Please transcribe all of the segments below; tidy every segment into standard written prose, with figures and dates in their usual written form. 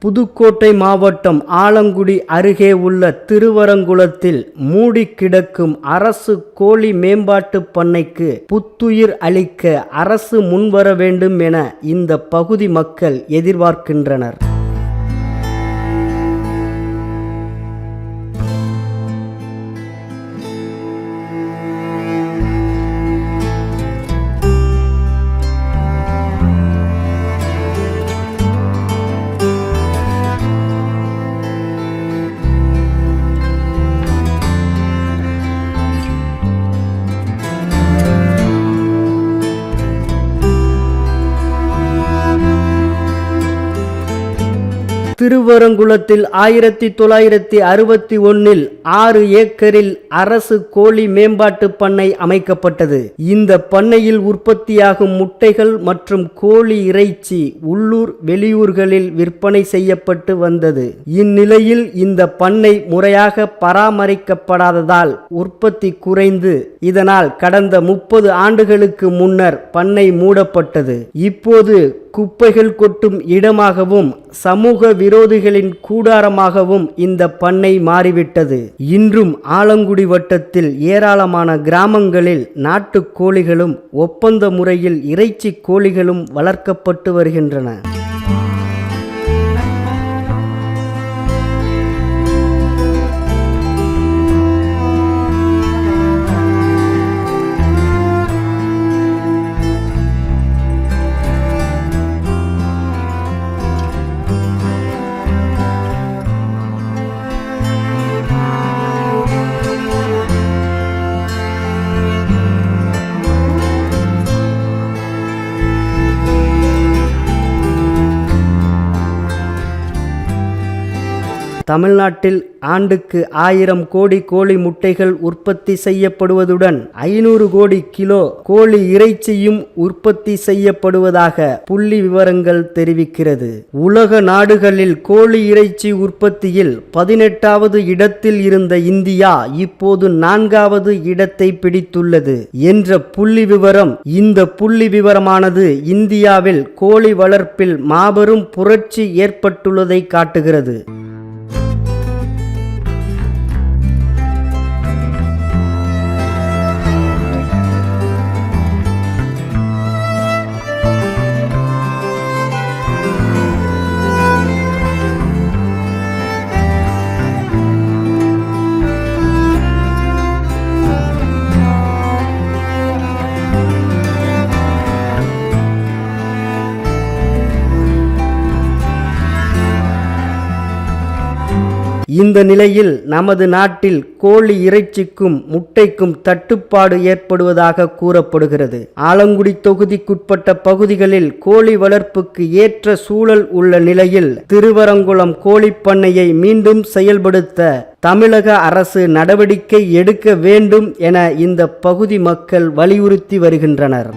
புதுக்கோட்டை மாவட்டம் ஆலங்குடி அருகே உள்ள திருவரங்குளத்தில் மூடி கிடக்கும் அரசு கோழி மேம்பாட்டு பண்ணைக்கு புத்துயிர் அளிக்க அரசு முன்வர வேண்டும் என இந்த பகுதி மக்கள் எதிர்பார்க்கின்றனர். திருவரங்குளத்தில் 1961 6 ஏக்கரில் அரசு கோழி மேம்பாட்டு பண்ணை அமைக்கப்பட்டது. இந்த பண்ணையில் உற்பத்தியாகும் முட்டைகள் மற்றும் கோழி இறைச்சி உள்ளூர் வெளியூர்களில் விற்பனை செய்யப்பட்டு வந்தது. இந்நிலையில் இந்த பண்ணை முறையாக பராமரிக்கப்படாததால் உற்பத்தி குறைந்து இதனால் கடந்த 30 ஆண்டுகளுக்கு முன்னர் பண்ணை மூடப்பட்டது. இப்போது குப்பைகள் கொட்டும் இடமாகவும் சமூக விரோதிகளின் கூடாரமாகவும் இந்த பண்ணை மாறிவிட்டது. இன்றும் ஆலங்குடி வட்டத்தில் ஏராளமான கிராமங்களில் நாட்டு கோழிகளும் ஒப்பந்த முறையில் இறைச்சி கோழிகளும் வளர்க்கப்பட்டு வருகின்றன. தமிழ்நாட்டில் ஆண்டுக்கு 1000 கோடி கோழி முட்டைகள் உற்பத்தி செய்யப்படுவதுடன் 500 கோடி கிலோ கோழி இறைச்சியும் உற்பத்தி செய்யப்படுவதாக புள்ளி விவரங்கள் தெரிவிக்கிறது. உலக நாடுகளில் கோழி இறைச்சி உற்பத்தியில் 18வது இடத்தில் இருந்த இந்தியா இப்போது 4வது இடத்தை பிடித்துள்ளது என்ற புள்ளி விவரம். இந்த புள்ளி விவரமானது இந்தியாவில் கோழி வளர்ப்பில் மாபெரும் புரட்சி ஏற்பட்டுள்ளதை காட்டுகிறது. இந்த நிலையில் நமது நாட்டில் கோழி இறைச்சிக்கும் முட்டைக்கும் தட்டுப்பாடு ஏற்படுவதாக கூறப்படுகிறது. ஆலங்குடி தொகுதிக்குட்பட்ட பகுதிகளில் கோழி வளர்ப்புக்கு ஏற்ற சூழல் உள்ள நிலையில் திருவரங்குளம் கோழிப்பண்ணையை மீண்டும் செயல்படுத்த தமிழக அரசு நடவடிக்கை எடுக்க வேண்டும் என இந்த பகுதி மக்கள் வலியுறுத்தி வருகின்றனர்.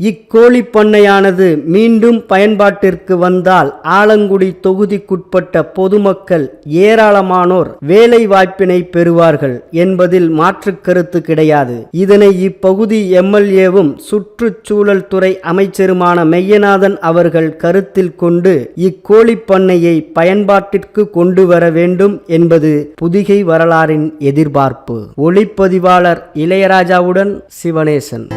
இக்கோழி பண்ணையானது மீண்டும் பயன்பாட்டிற்கு வந்தால் ஆலங்குடி தொகுதிக்குட்பட்ட பொதுமக்கள் ஏராளமானோர் வேலை வாய்ப்பினை பெறுவார்கள் என்பதில் மாற்று கருத்து கிடையாது. இதனை இப்பகுதி எம்எல்ஏவும் சுற்றுச்சூழல் துறை அமைச்சருமான மெய்யநாதன் அவர்கள் கருத்தில் கொண்டு இக்கோழி பண்ணையை பயன்பாட்டிற்கு கொண்டு வர வேண்டும் என்பது புதிகை வரலாறின் எதிர்பார்ப்பு. ஒளிப்பதிவாளர் இளையராஜாவுடன் சிவனேசன்.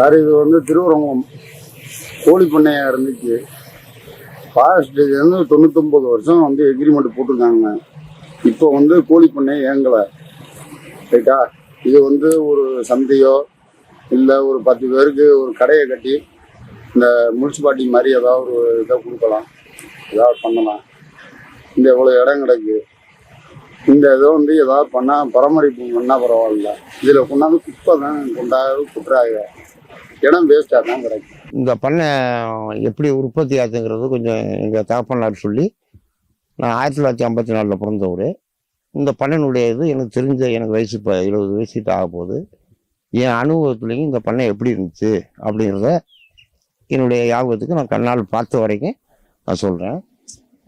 சார் இது வந்து திருவரங்கம் கோழி பண்ணையா இருந்துச்சு. ஃபாரஸ்ட் வந்து 99 வருஷம் வந்து எக்ரிமெண்ட் போட்டிருக்காங்க. இப்போ வந்து கோழி பண்ணை இயங்கலை. ரைட்டா, இது வந்து ஒரு சந்தையோ இல்லை ஒரு 10 பேருக்கு ஒரு கடையை கட்டி இந்த முனிசிபாலிட்டி மாதிரி ஏதாவது ஒரு இதை கொடுக்கலாம், ஏதாவது பண்ணலாம். இந்த இவ்வளோ இடம் கிடக்கு, இந்த இதை வந்து ஏதாவது பண்ணால் பராமரிப்பு பண்ணால் பரவாயில்ல. இதில் கொண்டாந்து குப்பை தான் குட்டுறாங்க, இடம் வேஸ்ட்டாக தான் கிடைக்கும். இந்த பண்ணை எப்படி உற்பத்தி ஆச்சுங்கிறது கொஞ்சம் எங்கள் தகப்பனார் சொல்லி, நான் 1954 பிறந்தவர். இந்த பண்ணையினுடைய இது எனக்கு தெரிஞ்ச, எனக்கு வயசு இப்போ 70 வயசுக்கிட்ட ஆக போகுது. என் அனுபவத்துலேயும் இந்த பண்ணை எப்படி இருந்துச்சு அப்படிங்கிறத என்னுடைய ஞாபகத்துக்கு நான் கண்ணால் பார்த்த வரைக்கும் நான் சொல்கிறேன்.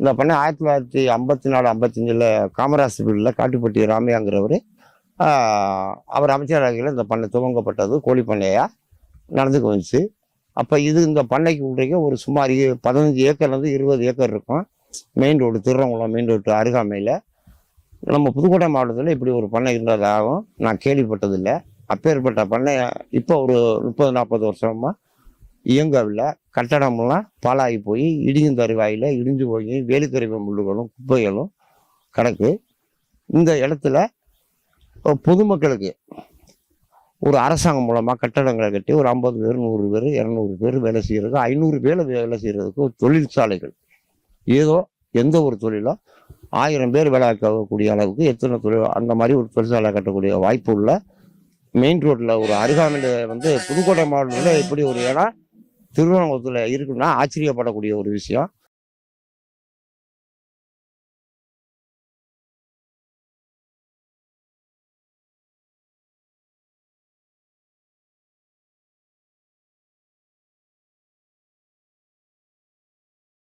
இந்த பண்ணை 1954-55 காமராஜ் பீரியடில் காட்டுப்பட்டி ராமையாங்கிறவர் அவர் அமைச்சராகையில் இந்த பண்ணை துவங்கப்பட்டது. கோழி பண்ணையாக நடந்துக்கு வந்துச்சு. அப்போ இந்த பண்ணைக்கு உடைய ஒரு சுமார் 15 ஏக்கர்லேருந்து 20 ஏக்கர் இருக்கும். Main road, Thiruvarangulam main road அருகாமையில். நம்ம புதுக்கோட்டை மாவட்டத்தில் இப்படி ஒரு பண்ணை இருந்ததாகவும் நான் கேள்விப்பட்டதில்லை. அப்பேற்பட்ட பண்ணை இப்போ ஒரு 30-40 வருஷமாக இயங்கவில்லை. கட்டடமெல்லாம் பாழாகி போய் இடியும் தருவாயில் இடிஞ்சு போய் வேலுக்கருவி முள்ளுகளும் குப்பைகளும் கிடக்கு. இந்த இடத்துல பொதுமக்களுக்கு ஒரு அரசாங்கம் மூலமாக கட்டடங்களை கட்டி ஒரு 50 பேர், 100 பேர், 200 பேர் வேலை செய்கிறதுக்கு, 500 பேர் வேலை செய்கிறதுக்கு ஒரு தொழிற்சாலைகள், ஏதோ எந்த ஒரு தொழிலோ 1000 பேர் வேலை ஆக்கக்கூடிய அளவுக்கு எத்தனை தொழில் அந்த மாதிரி ஒரு தொழிற்சாலை கட்டக்கூடிய வாய்ப்பு உள்ள மெயின் ரோட்டில் ஒரு அருகாமையில் வந்து புதுக்கோட்டை மாவட்டத்தில் இப்படி ஒரு இடம் திருவரங்கத்தில் இருக்குன்னா ஆச்சரியப்படக்கூடிய ஒரு விஷயம்.